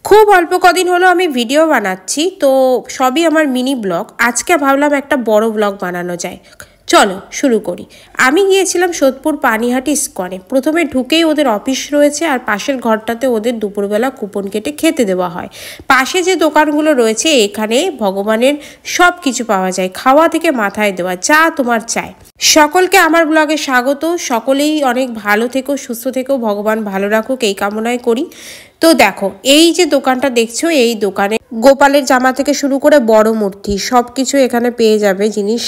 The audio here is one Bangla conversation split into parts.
খুব অল্প কদিন হলো আমি ভিডিও বানাচ্ছি, তো সবই আমার মিনি ব্লগ। আজকে ভাবলাম একটা বড় ব্লগ বানানো যায়। চলো শুরু করি। আমি গিয়েছিলাম সোদপুর পানিহাটি ইস্কনে। প্রথমে ঢুকেই ওদের অফিস রয়েছে, আর পাশের ঘরটাতে ওদের দুপুরবেলা কুপন কেটে খেতে দেওয়া হয়। পাশে যে দোকানগুলো রয়েছে এখানে ভগবানের সব কিছু পাওয়া যায়, খাওয়া থেকে মাথায় দেওয়া, যা তোমার চাই। সকলকে আমার ব্লগে স্বাগত। সকলেই অনেক ভালো থেকো, সুস্থ থেকো, ভগবান ভালো রাখুক এই কামনায় করি। তো দেখো, এই যে দোকানটা দেখছো, এই দোকানে গোপালের জামা থেকে শুরু করে বড় মূর্তি সব কিছু এখানে পেয়ে যাবে জিনিস।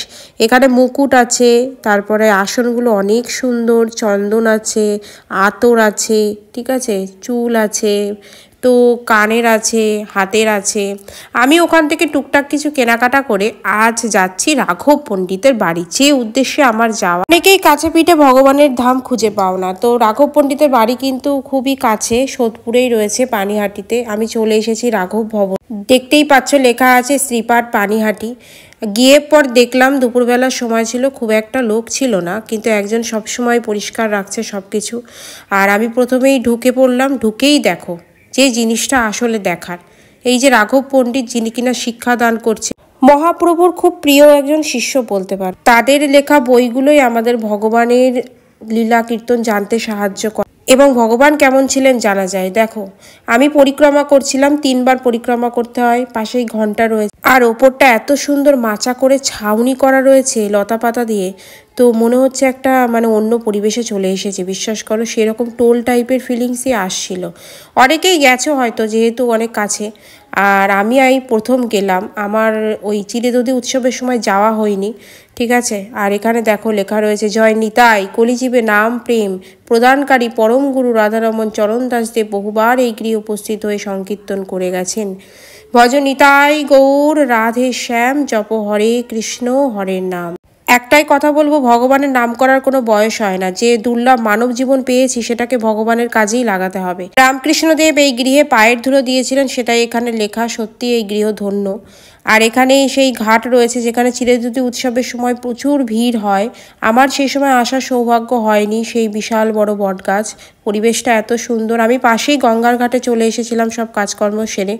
এখানে মুকুট আছে, তারপরে আসনগুলো অনেক সুন্দর, চন্দন আছে, আতর আছে, ঠিক আছে, চুল আছে, তো কানের আছে, হাতের আছে। আমি ওখান থেকে টুকটাক কিছু কেনাকাটা করে আজ যাচ্ছি রাঘব পণ্ডিতের বাড়ি, যে উদ্দেশ্যে আমার যাওয়া। অনেকেই কাছে পিঠে ভগবানের ধাম খুঁজে পাও না, তো রাঘব পণ্ডিতের বাড়ি কিন্তু খুবই কাছে, সোদপুরেই রয়েছে পানিহাটিতে। আমি চলে এসেছি রাঘব ভবন। দেখতেই পাচ্ছ লেখা আছে শ্রীপাঠ পানিহাটি। গিয়ে পর দেখলাম দুপুরবেলার সময় ছিল, খুব একটা লোক ছিল না, কিন্তু একজন সবসময় পরিষ্কার রাখছে সব কিছু। আর আমি প্রথমেই ঢুকে পড়লাম। ঢুকেই দেখো যে জিনিসটা আসলে দেখার, এই যে রাঘব পণ্ডিত, যিনি কিনা শিক্ষাদান করছে, মহাপ্রভুর খুব প্রিয় একজন শিষ্য বলতে পারে। তাদের লেখা বইগুলোই আমাদের ভগবানের লীলা কীর্তন জানতে সাহায্য করে এবং ভগবান কেমন ছিলেন জানা যায়। দেখো, আমি পরিক্রমা করছিলাম, 3বার পরিক্রমা করতে হয়। পাশেই ঘন্টা রয়েছে, আর ওপরটা এত সুন্দর মাচা করে ছাউনি করা রয়েছে লতা পাতা দিয়ে, তো মনে হচ্ছে একটা অন্য পরিবেশে চলে এসেছে। বিশ্বাস করো, সেরকম টোল টাইপের ফিলিংসই আসছিল। অনেকেই গেছো হয়তো, যেহেতু অনেক কাছে। আর আমি প্রথম গেলাম, আমার ওই চিড়েদধি উৎসবের সময় যাওয়া হয়নি, ঠিক আছে। আর এখানে দেখো লেখা রয়েছে, জয় নিতাই, কলিজীবে নাম প্রেম প্রদানকারী পরম গুরু রাধারমন চরণ দাসদেব বহুবার এই গৃহে উপস্থিত হয়ে সংকীর্তন করে গেছেন। ভজ নিতাই গৌর রাধে শ্যাম, জপ হরে কৃষ্ণ হরের নাম। একটাই কথা বলবো, ভগবানের নাম করার কোনো বয়স হয় না। যে দুর্লভ মানব জীবন পেয়েছি, সেটাকে ভগবানের কাজেই লাগাতে হবে। রামকৃষ্ণদেব এই গৃহে পায়ের ধুলো দিয়েছিলেন, সেটাই এখানে লেখা। সত্যি এই গৃহ ধন্য। আর এখানেই সেই ঘাট রয়েছে যেখানে চিড়েদধি উৎসবের সময় প্রচুর ভিড় হয়। আমার সেই সময় আসার সৌভাগ্য হয়নি। সেই বিশাল বড় বট গাছ, পরিবেশটা এত সুন্দর। আমি পাশেই গঙ্গার ঘাটে চলে এসেছিলাম সব কাজকর্ম সেরে,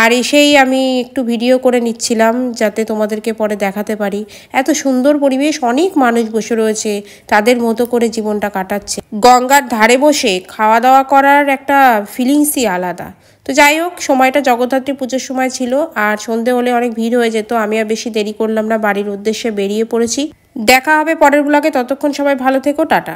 আর এসেই আমি একটু ভিডিও করে নিচ্ছিলাম যাতে তোমাদেরকে পরে দেখাতে পারি। এত সুন্দর পরিবেশ, অনেক মানুষ বসে রয়েছে, তাদের মতো করে জীবনটা কাটাচ্ছে। গঙ্গার ধারে বসে খাওয়া দাওয়া করার একটা ফিলিংসই আলাদা। তো যাই হোক, সময়টা জগদ্ধাত্রী পুজোর সময় ছিল, আর সন্ধে হলে অনেক ভিড় হয়ে যেত। আমি আর বেশি দেরি করলাম না, বাড়ির উদ্দেশ্যে বেরিয়ে পড়েছি। দেখা হবে পরের ব্লগে। ততক্ষণ সবাই ভালো থেকো, টাটা।